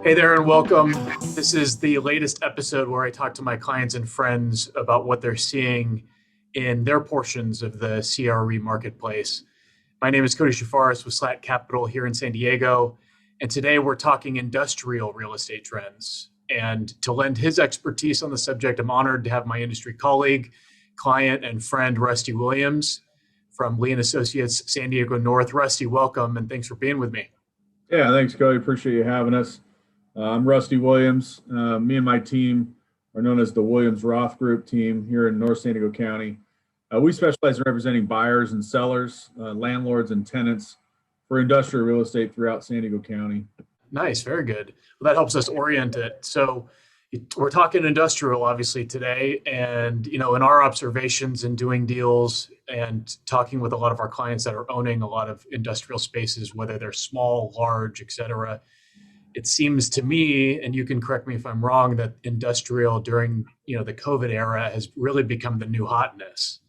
Hey there and welcome. This is the latest episode where I talk to my clients and friends about what they're seeing in their portions of the CRE marketplace. My name is Cody Charfauros with Slatt Capital here in San Diego, and today we're talking industrial real estate trends. And to lend his expertise on the subject, I'm honored to have my industry colleague, client, and friend, Rusty Williams from Lee and Associates, San Diego North. Rusty, welcome, and thanks for being with me. Yeah, thanks, Cody. Appreciate you having us. I'm Rusty Williams. Me and my team are known as the Williams Roth Group team here in North San Diego County. We specialize in representing buyers and sellers, landlords and tenants for industrial real estate throughout San Diego County. Nice, very good. Well, that helps us orient it. So we're talking industrial, obviously, today, and in our observations and doing deals and talking with a lot of our clients that are owning a lot of industrial spaces, whether they're small, large, et cetera, it seems to me, and you can correct me if I'm wrong, that industrial during the COVID era has really become the new hotness.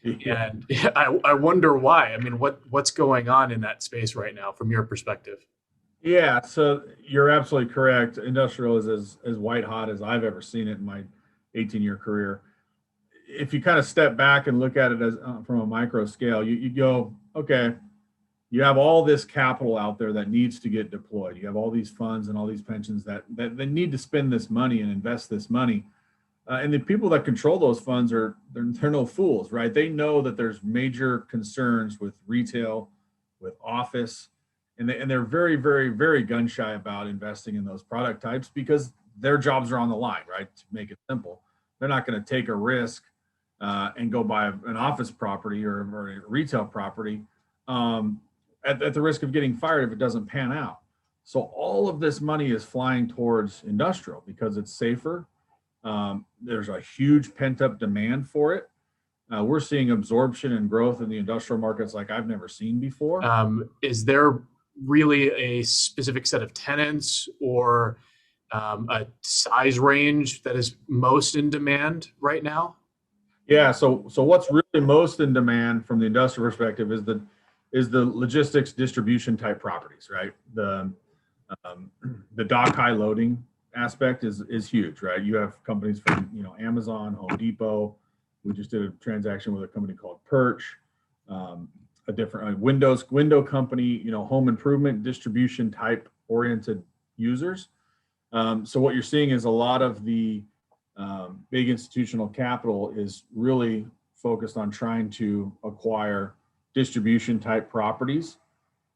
Yeah. And I wonder why. I mean, what's going on in that space right now from your perspective? Yeah, so you're absolutely correct. Industrial is as white hot as I've ever seen it in my 18-year career. If you kind of step back and look at it as from a micro scale, you go, okay, you have all this capital out there that needs to get deployed. You have all these funds and all these pensions that need to spend this money and invest this money. And the people that control those funds they're no fools, right? They know that there's major concerns with retail, with office, and they're very, very, very gun shy about investing in those product types because their jobs are on the line, right? To make it simple, they're not going to take a risk and go buy an office property or a retail property at the risk of getting fired if it doesn't pan out. So all of this money is flying towards industrial because it's safer. There's a huge pent up demand for it. We're seeing absorption and growth in the industrial markets like I've never seen before. Is there really a specific set of tenants or a size range that is most in demand right now? Yeah. So what's really most in demand from the industrial perspective is the logistics distribution type properties, right? The dock high loading aspect is huge, right? You have companies from Amazon, Home Depot. We just did a transaction with a company called Perch, a different window company, home improvement distribution type oriented users. So what you're seeing is a lot of the big institutional capital is really focused on trying to acquire distribution type properties,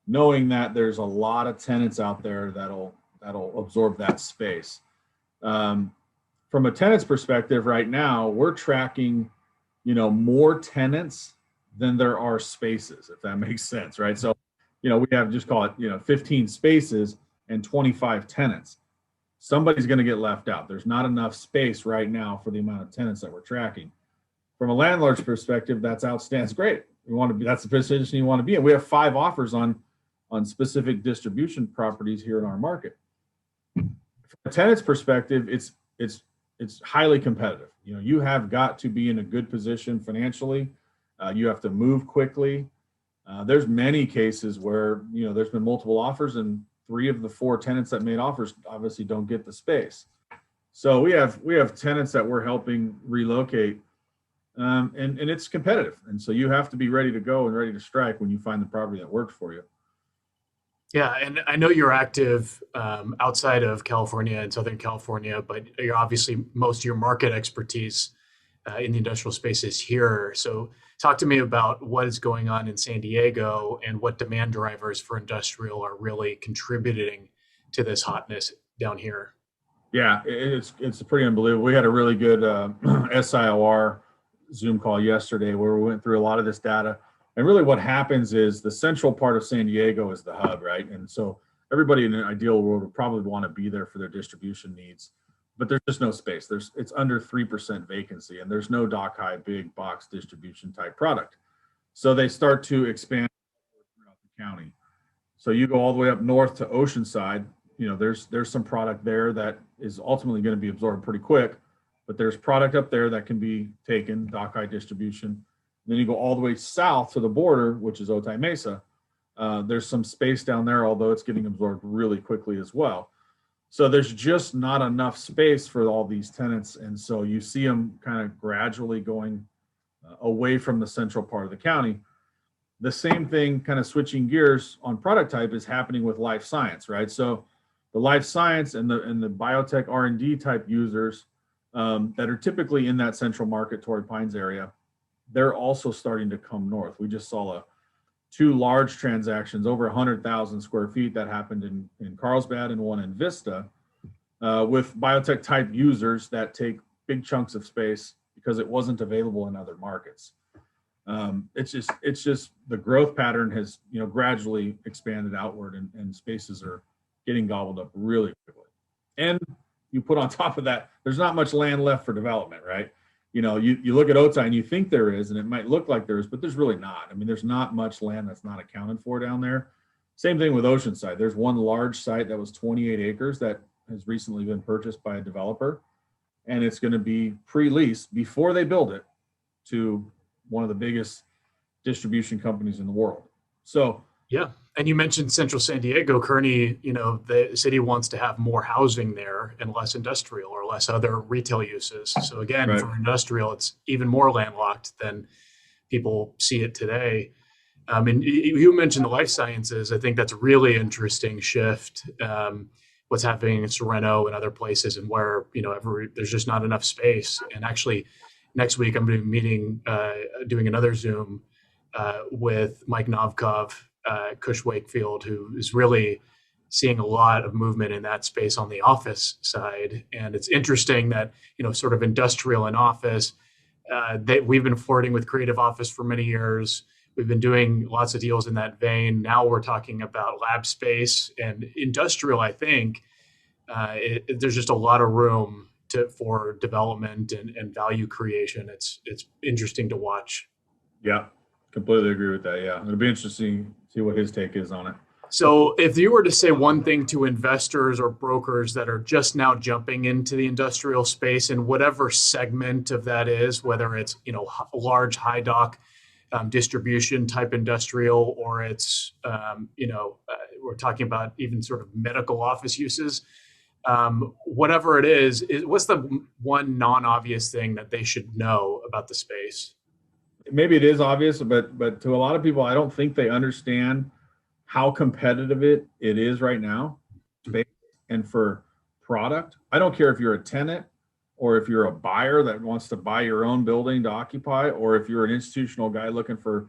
knowing that there's a lot of tenants out there that'll absorb that space. From a tenant's perspective, right now we're tracking, more tenants than there are spaces, if that makes sense, right? So, we have just call it, 15 spaces and 25 tenants. Somebody's going to get left out. There's not enough space right now for the amount of tenants that we're tracking. From a landlord's perspective, that's outstanding. It's great. That's the position you want to be in. We have 5 offers on specific distribution properties here in our market. From a tenant's perspective, it's highly competitive. You have got to be in a good position financially. You have to move quickly. There's many cases where there's been multiple offers and 3 of the 4 tenants that made offers obviously don't get the space. So we have tenants that we're helping relocate. And it's competitive. And so you have to be ready to go and ready to strike when you find the property that works for you. Yeah, and I know you're active outside of California and Southern California, but you're obviously most of your market expertise in the industrial space is here. So talk to me about what is going on in San Diego and what demand drivers for industrial are really contributing to this hotness down here. Yeah, it's pretty unbelievable. We had a really good SIOR Zoom call yesterday where we went through a lot of this data. And really what happens is the central part of San Diego is the hub, right? And so everybody in an ideal world would probably want to be there for their distribution needs, but there's just no space. It's under 3% vacancy and there's no dock high big box distribution type product. So they start to expand throughout the county. So you go all the way up north to Oceanside, there's some product there that is ultimately going to be absorbed pretty quick, but there's product up there that can be taken, dock high distribution. Then you go all the way south to the border, which is Otay Mesa. There's some space down there, although it's getting absorbed really quickly as well. So there's just not enough space for all these tenants. And so you see them kind of gradually going away from the central part of the county. The same thing, kind of switching gears on product type, is happening with life science, right? So the life science and the biotech R&D type users that are typically in that central market, Torrey Pines area, they're also starting to come north. We just saw two large transactions over 100,000 square feet that happened in Carlsbad and one in Vista with biotech type users that take big chunks of space because it wasn't available in other markets. It's just the growth pattern has gradually expanded outward, and spaces are getting gobbled up really quickly. And you put on top of that, there's not much land left for development, right? You look at Otay and you think there is, and it might look like there is, but there's really not. I mean, there's not much land that's not accounted for down there. Same thing with Oceanside. There's one large site that was 28 acres that has recently been purchased by a developer, and it's going to be pre-leased before they build it to one of the biggest distribution companies in the world. So yeah. And you mentioned Central San Diego, Kearney, the city wants to have more housing there and less industrial or less other retail uses. So again, right. For industrial, it's even more landlocked than people see it today. And you mentioned the life sciences. I think that's a really interesting shift. What's happening in Sorrento and other places, and where, there's just not enough space. And actually, next week, I'm going to be meeting, doing another Zoom with Mike Novkov, Cush Wakefield, who is really seeing a lot of movement in that space on the office side. And it's interesting that, sort of industrial and office, we've been flirting with creative office for many years. We've been doing lots of deals in that vein. Now we're talking about lab space and industrial. I think there's just a lot of room for development and value creation. It's interesting to watch. Yeah, completely agree with that. Yeah, it'll be interesting to see what his take is on it. So if you were to say one thing to investors or brokers that are just now jumping into the industrial space in whatever segment of that is, whether it's, large high dock distribution type industrial, or it's, we're talking about even sort of medical office uses, whatever it is, what's the one non-obvious thing that they should know about the space? Maybe it is obvious, but to a lot of people, I don't think they understand how competitive it is right now. And for product, I don't care if you're a tenant or if you're a buyer that wants to buy your own building to occupy, or if you're an institutional guy looking for,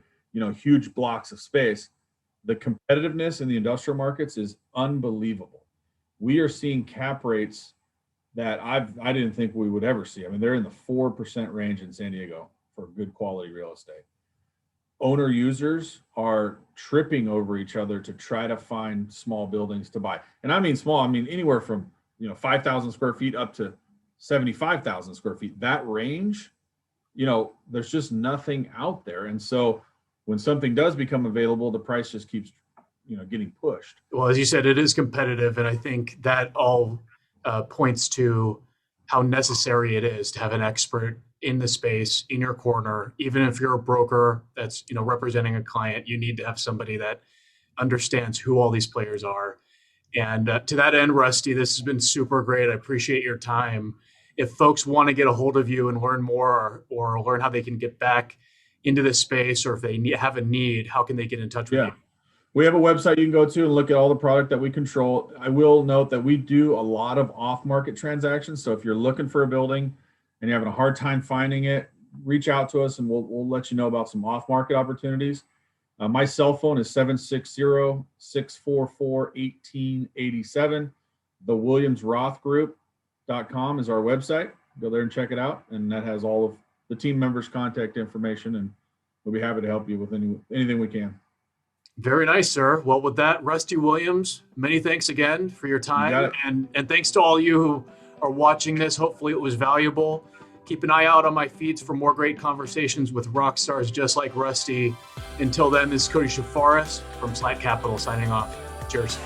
huge blocks of space. The competitiveness in the industrial markets is unbelievable. We are seeing cap rates that I didn't think we would ever see. I mean, they're in the 4% range in San Diego for good quality real estate. Owner users are tripping over each other to try to find small buildings to buy. And I mean small, I mean anywhere from 5,000 square feet up to 75,000 square feet. That range, there's just nothing out there. And so when something does become available, the price just keeps getting pushed. Well, as you said, it is competitive, and I think that all points to how necessary it is to have an expert in the space in your corner. Even if you're a broker that's representing a client, you need to have somebody that understands who all these players are. And to that end, Rusty, this has been super great. I appreciate your time. If folks want to get a hold of you and learn more, or learn how they can get back into this space, or if they have a need, how can they get in touch with you? We have a website you can go to and look at all the product that we control. I will note that we do a lot of off-market transactions. So if you're looking for a building and you're having a hard time finding it, reach out to us and we'll let you know about some off-market opportunities. My cell phone is 760-644-1887. The WilliamsRothGroup.com is our website. Go there and check it out. And that has all of the team members' contact information, and we'll be happy to help you with anything we can. Very nice, sir. Well, with that, Rusty Williams, many thanks again for your time. And thanks to all you who are watching this. Hopefully it was valuable. Keep an eye out on my feeds for more great conversations with rock stars just like Rusty. Until then, this is Cody Charfauros from Slatt Capital signing off. Cheers.